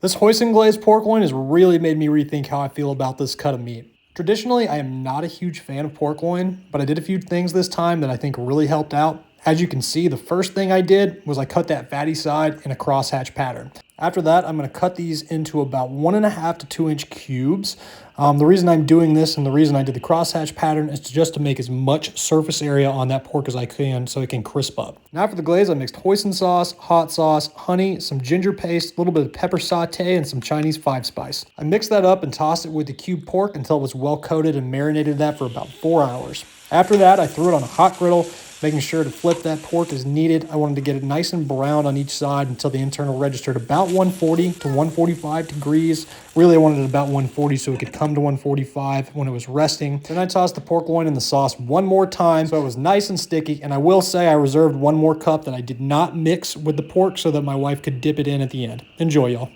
This Hoisin-Glazed pork loin has really made me rethink how I feel about this cut of meat. Traditionally, I am not a huge fan of pork loin, but I did a few things this time that I think really helped out. As you can see, the first thing I did was I cut that fatty side in a crosshatch pattern. After that, I'm going to cut these into about 1.5 to 2 inch cubes. The reason I'm doing this and the reason I did the crosshatch pattern is just to make as much surface area on that pork as I can so it can crisp up. Now for the glaze, I mixed hoisin sauce, hot sauce, honey, some ginger paste, a little bit of pepper satay, and some Chinese 5-spice. I mixed that up and tossed it with the cubed pork until it was well coated and marinated that for about 4 hours. After that, I threw it on a hot griddle, making sure to flip that pork as needed. I wanted to get it nice and brown on each side until the internal registered about 140 to 145 degrees. Really, I wanted it about 140 so it could come to 145 when it was resting. Then I tossed the pork loin in the sauce one more time so it was nice and sticky. And I will say I reserved one more cup that I did not mix with the pork so that my wife could dip it in at the end. Enjoy, y'all.